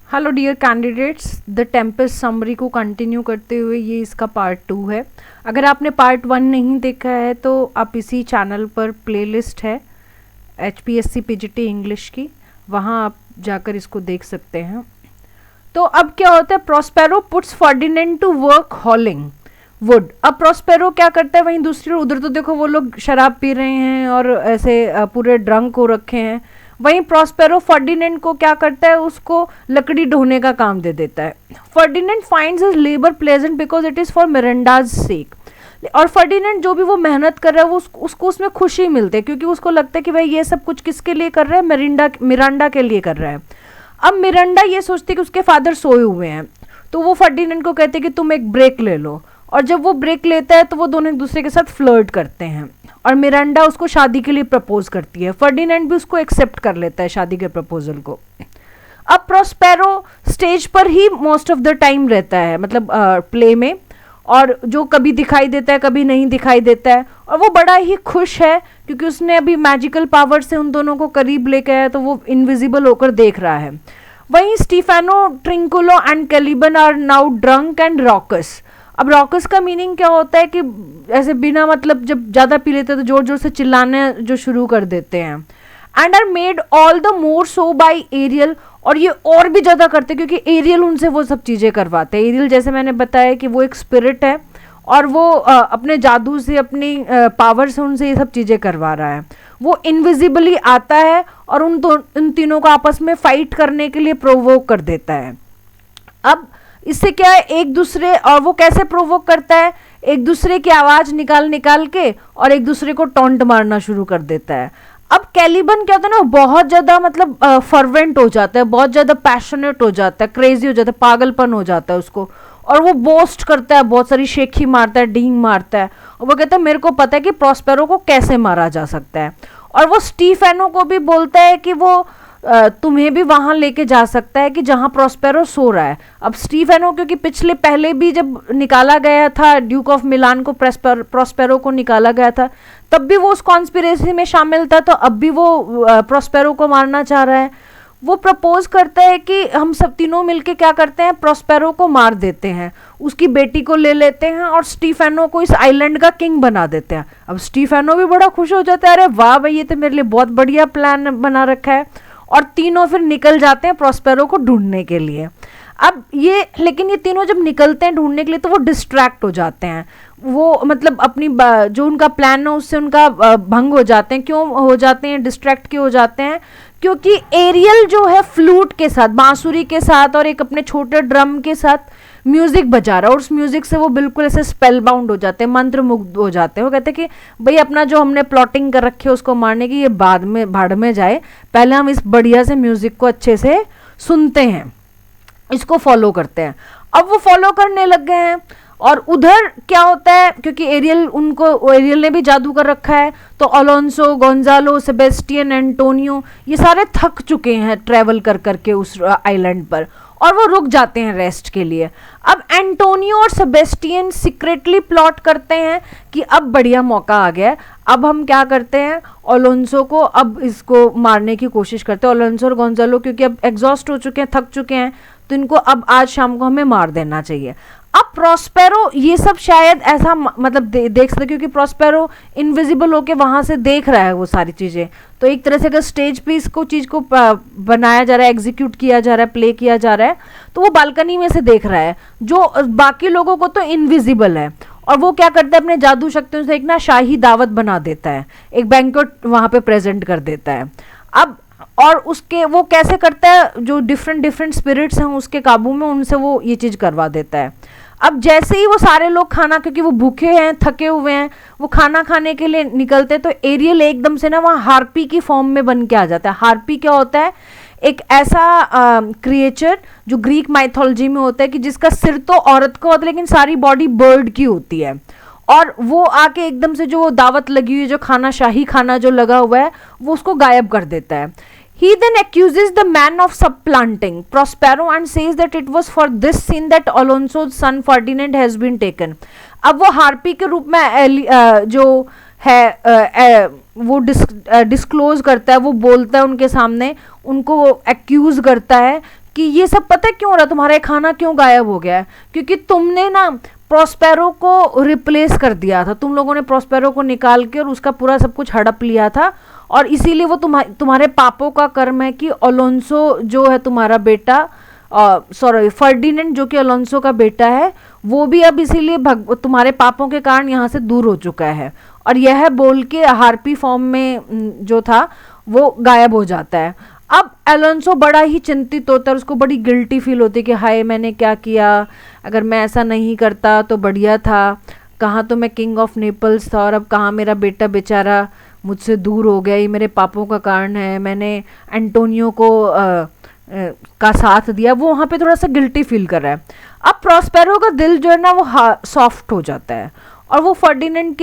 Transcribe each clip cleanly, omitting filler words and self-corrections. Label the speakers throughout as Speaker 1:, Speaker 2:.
Speaker 1: Hello dear candidates, the tempest summary को continue करते हुए ये इसका पार्ट 2 है। अगर आपने पार्ट 1 नहीं देखा है तो आप इसी चैनल पर प्लेलिस्ट है HPSC PGT इंग्लिश की, वहाँ आप जाकर इसको देख सकते हैं। तो अब क्या होता है, Prospero puts Ferdinand to work hauling wood. अब प्रोस्पेरो क्या करता है, वहीं दूसरी उधर तो देखो वो लोग शराब पी रहे हैं और ऐसे पूरे ड्रंक हो रखे हैं, वहीं प्रोस्पेरो फर्डिनेंड को क्या करता है, उसको लकड़ी ढोने का काम दे देता है। Ferdinand finds his labour pleasant because it is for Miranda's sake. और फर्डिनेंड जो भी वो मेहनत कर रहा है वो उसको उसमें खुशी मिलती है, क्योंकि उसको लगता है कि भाई ये सब कुछ किसके लिए कर रहा है, मिरांडा के लिए कर रहा है। अब मिरांडा ये सोचती है कि उसके फादर सोए हुए हैं, तो वो फर्डिनेंड को कहते हैं कि तुम एक ब्रेक ले लो। और जब वो ब्रेक लेता है तो वो दोनों एक दूसरे के साथ फ्लर्ट करते हैं और मिरांडा उसको शादी के लिए प्रपोज करती है। फर्डिनेंड भी उसको एक्सेप्ट कर लेता है शादी के प्रपोजल को। अब प्रोस्पेरो स्टेज पर ही मोस्ट ऑफ द टाइम रहता है, मतलब प्ले में, और जो कभी दिखाई देता है कभी नहीं दिखाई देता है, और वो बड़ा ही खुश है क्योंकि उसने अभी मैजिकल पावर से उन दोनों को करीब लेके आया, तो वो इनविजिबल होकर देख रहा है। वहीं Stephano, Trinculo and Caliban are now drunk and raucous. अब रॉकस का मीनिंग क्या होता है कि ऐसे बिना मतलब जब ज़्यादा पी लेते हैं तो जोर जोर से चिल्लाने जो शुरू कर देते हैं। And are made all the more so by Ariel, और ये और भी ज़्यादा करते हैं क्योंकि एरियल उनसे वो सब चीज़ें करवाते हैं। एरियल जैसे मैंने बताया कि वो एक स्पिरिट है और वो अपने जादू से, अपनी पावर से उनसे ये सब चीज़ें करवा रहा है। वो इनविजिबली आता है और उन तीनों को आपस में फाइट करने के लिए प्रोवोक कर देता है। अब इससे क्या है, एक दूसरे, और वो कैसे प्रोवोक करता है, एक दूसरे की आवाज निकाल निकाल के और एक दूसरे को टॉन्ट मारना शुरू कर देता है। अब कैलिबन क्या होता है ना, बहुत ज्यादा मतलब फर्वेंट हो जाता है, बहुत ज्यादा पैशनेट हो जाता है, क्रेजी हो जाता है, पागलपन हो जाता है उसको, और वो बोस्ट करता है, बहुत सारी शेखी मारता है, डींग मारता है, और वो कहता है मेरे को पता है कि प्रोस्पेरो को कैसे मारा जा सकता है। और वो स्टीफेनो को भी बोलता है कि वो तुम्हें भी वहां लेके जा सकता है कि जहां प्रोस्पेरो सो रहा है। अब स्टीफेनो क्योंकि पहले भी जब निकाला गया था ड्यूक ऑफ मिलान को, प्रोस्पेरो को निकाला गया था, तब भी वो उस कॉन्स्पिरेसी में शामिल था, तो अब भी वो प्रोस्पेरो को मारना चाह रहा है। वो प्रपोज करता है कि हम सब तीनों मिलके क्या करते हैं, प्रोस्पेरो को मार देते हैं, उसकी बेटी को ले लेते हैं और स्टीफेनो को इस आइलैंड का किंग बना देते हैं। अब स्टीफेनो भी बड़ा खुश हो जाता है, अरे वाह भाई ये तो मेरे लिए बहुत बढ़िया प्लान बना रखा है, और तीनों फिर निकल जाते हैं प्रोस्पेरो को ढूंढने के लिए। अब लेकिन ये तीनों जब निकलते हैं ढूंढने के लिए तो वो डिस्ट्रैक्ट हो जाते हैं, वो मतलब अपनी जो उनका प्लान है उससे उनका भंग हो जाते हैं। क्यों हो जाते हैं, डिस्ट्रैक्ट क्यों हो जाते हैं, क्योंकि एरियल जो है फ्लूट के साथ, बांसुरी के साथ और एक अपने छोटे ड्रम के साथ म्यूजिक बजा रहा है, और उस म्यूजिक से वो बिल्कुल ऐसे स्पेल बाउंड हो जाते हैं, मंत्र मुग्ध हो जाते हैं। वो कहते हैं कि भाई अपना जो हमने प्लॉटिंग कर रखी है उसको मारने की, ये बाद में भाड़ में जाए, पहले हम इस बढ़िया से म्यूजिक को अच्छे से सुनते हैं, इसको फॉलो करते हैं। अब वो फॉलो करने लग गए हैं, और उधर क्या होता है, क्योंकि एरियल ने भी जादू कर रखा है, तो अलोंसो, गोंजालो, सेबेस्टियन, एंटोनियो ये सारे थक चुके हैं ट्रेवल कर करके उस आइलैंड पर, और वो रुक जाते हैं रेस्ट के लिए। अब एंटोनियो और सेबेस्टियन सीक्रेटली प्लॉट करते हैं कि अब बढ़िया मौका आ गया है, अब हम क्या करते हैं, अलोंसो को अब इसको मारने की कोशिश करते हैं। अलोंसो और गोंजालो क्योंकि अब एग्जॉस्ट हो चुके हैं, थक चुके हैं, तो इनको अब आज शाम को हमें मार देना चाहिए। अब प्रोस्पेरो ये सब शायद ऐसा मतलब देख सकते, क्योंकि प्रोस्पेरो इनविजिबल होके वहां से देख रहा है वो सारी चीजें, तो एक तरह से अगर स्टेज पे इसको चीज को बनाया जा रहा है, एग्जीक्यूट किया जा रहा है, प्ले किया जा रहा है, तो वो बालकनी में से देख रहा है, जो बाकी लोगों को तो इनविजिबल है। और वो क्या करता है, अपने जादू शक्तियों से एक ना शाही दावत बना देता है, एक बैंक्वेट वहां पे प्रेजेंट कर देता है। अब और उसके वो कैसे करता है, जो डिफरेंट स्पिरिट्स हैं उसके काबू में, उनसे वो ये चीज करवा देता है। अब जैसे ही वो सारे लोग खाना, क्योंकि वो भूखे हैं, थके हुए हैं, वो खाना खाने के लिए निकलते हैं, तो एरियल एकदम से ना वहाँ हार्पी की फॉर्म में बन के आ जाता है। हार्पी क्या होता है, एक ऐसा क्रिएचर जो ग्रीक माइथोलॉजी में होता है कि जिसका सिर तो औरत का होता है लेकिन सारी बॉडी बर्ड की होती है, और वो आके एकदम से जो दावत लगी हुई है, जो खाना, शाही खाना जो लगा हुआ है, वो उसको गायब कर देता है। He then accuses the man of supplanting Prospero and says that it was for this sin that Alonso's son Ferdinand has been taken. अब वो हार्पी के रूप में जो है वो डिस्क्लोज करता है, वो बोलता है उनके सामने, उनको एक्यूज करता है कि ये सब पता है क्यों हो रहा है, तुम्हारा खाना क्यों गायब हो गया है, क्योंकि तुमने ना प्रॉस्पेरो को रिप्लेस कर दिया था, तुम लोगों ने प्रॉस्पेरो को निकाल के और उसका पूरा सब कुछ हड़प लिया था, और इसीलिए वो तुम्हारे पापों का कर्म है कि अलोंसो जो है तुम्हारा बेटा, सॉरी फर्डिनेंड जो कि अलोंसो का बेटा है, वो भी अब इसीलिए तुम्हारे पापों के कारण यहाँ से दूर हो चुका है। और यह बोल के हार्पी फॉर्म में जो था वो गायब हो जाता है। अब अलोंसो बड़ा ही चिंतित होता है, उसको बड़ी गिल्टी फील होती है कि हाय मैंने क्या किया, अगर मैं ऐसा नहीं करता तो बढ़िया था, कहाँ तो मैं किंग ऑफ नेपल्स था और अब कहाँ मेरा बेटा बेचारा मुझसे दूर हो गया, ये मेरे पापों का कारण है, मैंने एंटोनियो को का साथ दिया। वो वहाँ पे थोड़ा सा गिल्टी फील कर रहा है। अब प्रॉस्पेरो का दिल जो है ना वो सॉफ्ट हो जाता है और वो फर्डिनेंड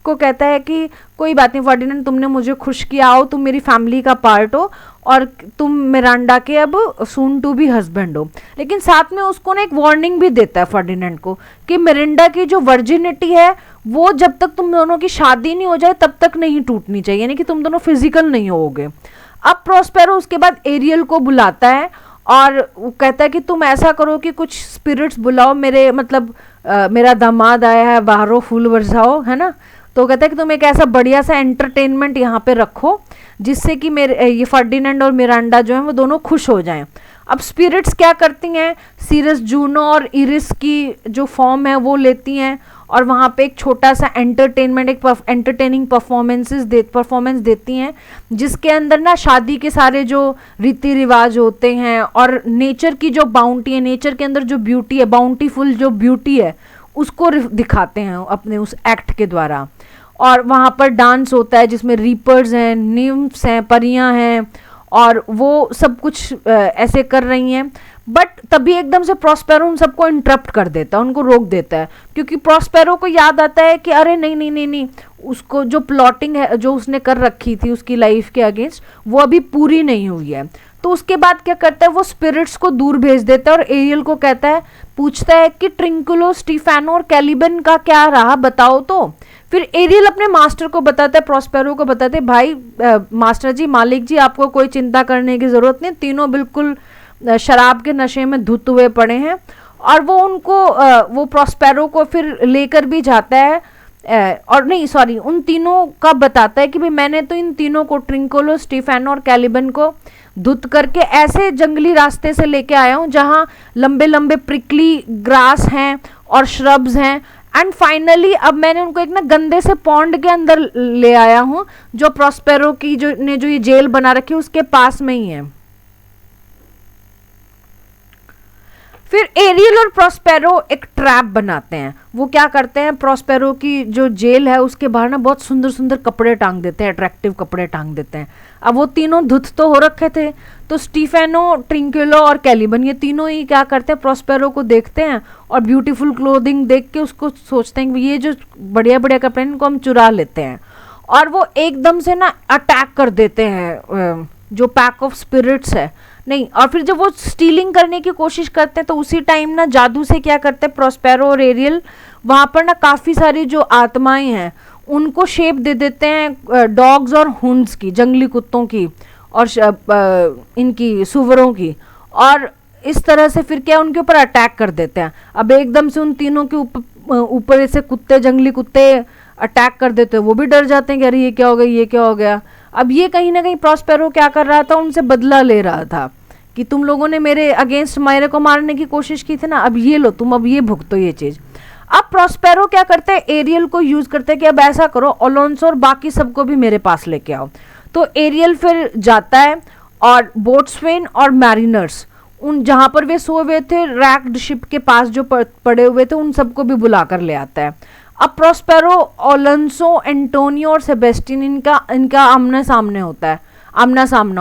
Speaker 1: को कहता है कि कोई बात नहीं फर्डिनेंड, तुमने मुझे खुश किया, आओ तुम मेरी फैमिली का पार्ट हो और तुम मिरांडा के अब सून टू बी हस्बैंड हो। लेकिन साथ में उसको ना एक वार्निंग भी देता है फर्डिनेंड को कि मिरांडा की जो वर्जिनिटी है वो जब तक तुम दोनों की शादी नहीं हो जाए तब तक नहीं टूटनी चाहिए, यानी कि तुम दोनों फिजिकल नहीं होगे। अब प्रॉस्पेरो उसके बाद एरियल को बुलाता है और वो कहता है कि तुम ऐसा करो कि कुछ स्पिरिट्स बुलाओ, मेरे मतलब मेरा दामाद आया है, बाहरों फूल बरसाओ, है ना। तो कहता है कि तुम एक ऐसा बढ़िया सा एंटरटेनमेंट यहाँ पे रखो जिससे कि मेरे ये फर्डिनेंड और मिरांडा जो है वो दोनों खुश हो जाएं। अब स्पिरिट्स क्या करती हैं, सीरस जूनो और इरिस की जो फॉर्म है वो लेती हैं और वहाँ पे एक छोटा सा एंटरटेनमेंट, एक एंटरटेनिंग परफॉर्मेंस देती हैं, जिसके अंदर ना शादी के सारे जो रीति रिवाज होते हैं और नेचर की जो बाउंटी है, नेचर के अंदर जो ब्यूटी है, बाउंटीफुल जो ब्यूटी है, उसको दिखाते हैं अपने उस एक्ट के द्वारा। और वहाँ पर डांस होता है जिसमें रीपर्स हैं, निम्फ्स हैं, परियां हैं और वो सब कुछ ऐसे कर रही हैं। बट तभी एकदम से प्रॉस्पेरो उन सबको इंटरप्ट कर देता है, उनको रोक देता है, क्योंकि प्रॉस्पेरो को याद आता है कि अरे नहीं नहीं नहीं नहीं, उसको जो प्लॉटिंग है जो उसने कर रखी थी उसकी लाइफ के अगेंस्ट वो अभी पूरी नहीं हुई है। तो उसके बाद क्या करता है, वो स्पिरिट्स को दूर भेज देता है और एरियल को कहता है, पूछता है कि ट्रिंकुलो, स्टीफेनो और कैलिबन का क्या रहा बताओ। तो फिर एरियल अपने मास्टर को बताता है, प्रॉस्पेरो को बताते हैं, भाई मास्टर जी, मालिक जी, आपको कोई चिंता करने की जरूरत नहीं, तीनों बिल्कुल शराब के नशे में धुत हुए पड़े हैं। और वो उनको वो प्रॉस्पेरो को फिर लेकर भी जाता है और नहीं सॉरी उन तीनों का बताता है कि भाई मैंने तो इन तीनों को, ट्रिंकोलो, स्टीफेनो और कैलिबन को धुत करके ऐसे जंगली रास्ते से लेके आया हूँ जहाँ लंबे लंबे प्रिकली ग्रास हैं और श्रब्स हैं, एंड फाइनली अब मैंने उनको एक ना गंदे से पॉन्ड के अंदर ले आया हूँ जो प्रॉस्पेरो की जो ये जेल बना रखी है उसके पास में ही है। फिर एरियल और प्रॉस्पेरो एक ट्रैप बनाते हैं। वो क्या करते हैं, प्रॉस्पेरो की जो जेल है उसके बाहर ना बहुत सुंदर सुंदर कपड़े टांग देते हैं, अट्रैक्टिव कपड़े टांग देते हैं। अब वो तीनों धुत तो हो रखे थे, तो स्टीफेनो, ट्रिंकुलो और कैलिबन ये तीनों ही क्या करते हैं, प्रॉस्पेरो को देखते हैं और ब्यूटीफुल क्लोथिंग देख के उसको सोचते हैं कि ये जो बढ़िया बढ़िया कपड़े इनको हम चुरा लेते हैं, और वो एकदम से ना अटैक कर देते हैं जो पैक ऑफ स्पिरिट्स है। नहीं, और फिर जब वो स्टीलिंग करने की कोशिश करते हैं तो उसी टाइम ना जादू से क्या करते हैं प्रॉस्पेरो और एरियल, वहाँ पर ना काफ़ी सारी जो आत्माएं हैं उनको शेप दे देते हैं डॉग्स और हुंड्स की, जंगली कुत्तों की और इनकी सुवरों की, और इस तरह से फिर क्या उनके ऊपर अटैक कर देते हैं। अब एकदम से उन तीनों के ऊपर ऐसे कुत्ते, जंगली कुत्ते अटैक कर देते हैं, वो भी डर जाते हैं कि अरे ये क्या हो गया, ये क्या हो गया। अब ये कहीं ना कहीं प्रॉस्पेरो क्या कर रहा था, उनसे बदला ले रहा था कि तुम लोगों ने मेरे अगेंस्ट मायरे को मारने की कोशिश की थी ना, अब ये लो तुम, अब ये भुगतो ये चीज़। अब प्रॉस्पेरो क्या करते हैं, एरियल को यूज करते हैं कि अब ऐसा करो अलोंसो और बाकी सबको भी मेरे पास लेके आओ। तो एरियल फिर जाता है और बोट्सवेन और मैरिनर्स, उन जहाँ पर वे सोए हुए थे रैक्ड शिप के पास जो पड़े हुए थे, उन सबको भी बुला कर ले आता है। अब प्रॉस्पेरो, अलोंसो, एंटोनियो और सेबेस्टियन इनका आमना सामना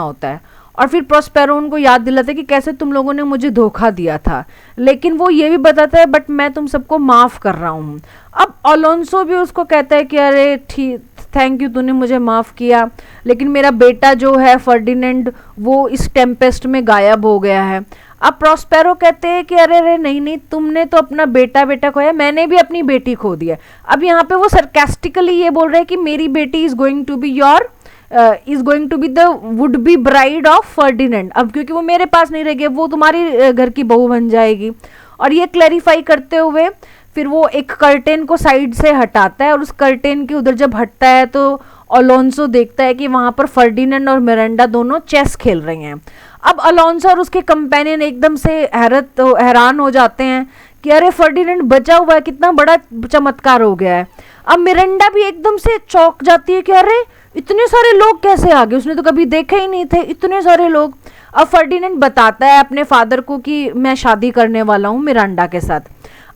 Speaker 1: होता है और फिर प्रॉस्पेरो उनको याद दिलाता है कि कैसे तुम लोगों ने मुझे धोखा दिया था, लेकिन वो ये भी बताता है बट मैं तुम सबको माफ़ कर रहा हूँ। अब अलोंसो भी उसको कहता है कि अरे ठीक, थैंक यू, तूने मुझे माफ़ किया, लेकिन मेरा बेटा जो है फर्डिनेंड वो इस टेम्पेस्ट में गायब हो गया है। अब प्रॉस्पेरो कहते हैं कि अरे अरे नहीं नहीं, तुमने तो अपना बेटा खोया, मैंने भी अपनी बेटी खो दी है। अब यहाँ पे वो सरकास्टिकली ये बोल रहे हैं कि मेरी बेटी is going to be your is going to be the would be bride of Ferdinand. अब क्योंकि वो मेरे पास नहीं रहेगी, वो तुम्हारी घर की बहू बन जाएगी। और ये क्लैरिफाई करते हुए फिर वो एक कर्टेन को साइड से हटाता है, और उस कर्टेन के उधर जब हटता है तो अलोंसो देखता है कि वहां पर फर्डिनेंड और मिरांडा दोनों चेस खेल रही हैं। अब अलोंसो और उसके कंपेनियन एकदम से हैरान हो जाते हैं कि अरे फर्डिनेंड बचा हुआ है, कितना बड़ा चमत्कार हो गया है। अब मिरांडा भी एकदम से चौंक जाती है कि अरे इतने सारे लोग कैसे आ गए, उसने तो कभी देखे ही नहीं थे इतने सारे लोग। अब फर्डिनेंड बताता है अपने फादर को कि मैं शादी करने वाला हूँ मिरांडा के साथ।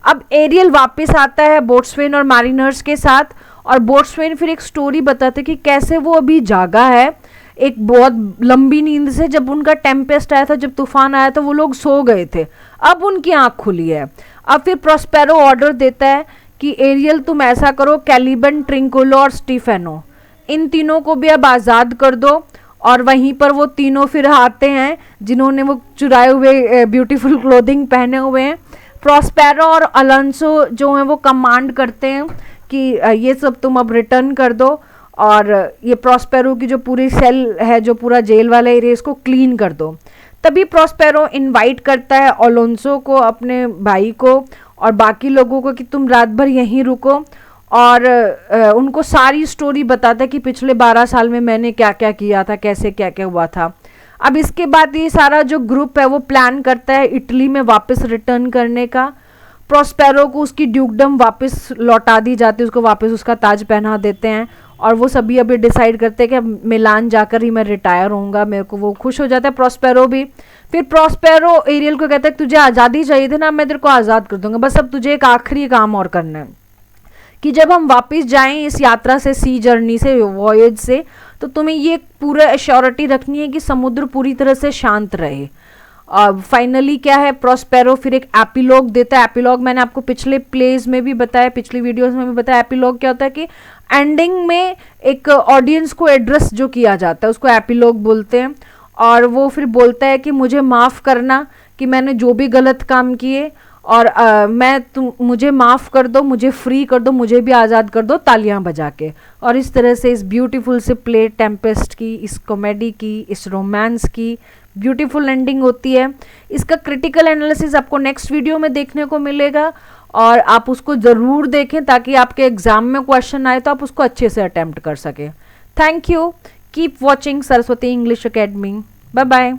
Speaker 1: अब एरियल वापस आता है बोट्सवेन और मैरिनर्स के साथ, और बोट्सवेन फिर एक स्टोरी बताते कि कैसे वो अभी जागा है एक बहुत लंबी नींद से। जब उनका टेम्पेस्ट आया था, जब तूफान आया था, वो लोग सो गए थे, अब उनकी आंख खुली है। अब फिर प्रोस्पेरो ऑर्डर देता है कि एरियल तुम ऐसा करो, कैलिबन, ट्रिंकुलो और स्टीफेनो, इन तीनों को भी अब आज़ाद कर दो। और वहीं पर वो तीनों फिर आते हैं जिन्होंने वो चुराए हुए ब्यूटीफुल क्लोथिंग पहने हुए हैं। प्रोस्पेरो और अलोंसो जो हैं वो कमांड करते हैं कि ये सब तुम अब रिटर्न कर दो, और ये प्रोस्पेरो की जो पूरी सेल है, जो पूरा जेल वाला एरिया, इसको क्लीन कर दो। तभी प्रोस्पेरो इनवाइट करता है अलोंसो को, अपने भाई को और बाकी लोगों को कि तुम रात भर यहीं रुको, और उनको सारी स्टोरी बताता है कि पिछले 12 साल में मैंने क्या क्या किया था, कैसे क्या क्या हुआ था। अब इसके बाद ये सारा जो ग्रुप है वो प्लान करता है इटली में वापस रिटर्न करने का। प्रोस्पेरो को उसकी ड्यूकडम वापस लौटा दी जाती है, उसको वापस उसका ताज पहना देते हैं, और वो सभी अभी डिसाइड करते हैं कि मिलान जाकर ही मैं रिटायर होऊंगा। मेरे को वो खुश हो जाता है, प्रोस्पेरो भी। फिर प्रोस्पेरो एरियल को कहता है तुझे आज़ादी चाहिए थी ना, मैं तेरे को आज़ाद कर दूंगा, बस अब तुझे एक आखिरी काम और करना है कि जब हम वापस जाएं इस यात्रा से, सी जर्नी से, वॉयज से, तो तुम्हें ये पूरा एश्योरिटी रखनी है कि समुद्र पूरी तरह से शांत रहे। फाइनली क्या है, प्रोस्पेरो फिर एक एपिलॉग देता है। एपिलॉग मैंने आपको पिछले प्लेज में भी बताया, पिछली वीडियोस में भी बताया। एपिलॉग क्या होता है कि एंडिंग में एक ऑडियंस को एड्रेस जो किया जाता है उसको एपिलॉग बोलते हैं। और वो फिर बोलता है कि मुझे माफ़ करना कि मैंने जो भी गलत काम किए, और मुझे माफ़ कर दो, मुझे फ्री कर दो, मुझे भी आज़ाद कर दो, तालियां बजा के। और इस तरह से इस ब्यूटीफुल से प्ले टेम्पेस्ट की, इस कॉमेडी की, इस रोमांस की ब्यूटीफुल एंडिंग होती है। इसका क्रिटिकल एनालिसिस आपको नेक्स्ट वीडियो में देखने को मिलेगा, और आप उसको ज़रूर देखें ताकि आपके एग्जाम में क्वेश्चन आए तो आप उसको अच्छे से अटेम्प्ट कर सकें। Thank you, keep watching Saraswati English academy. Bye bye.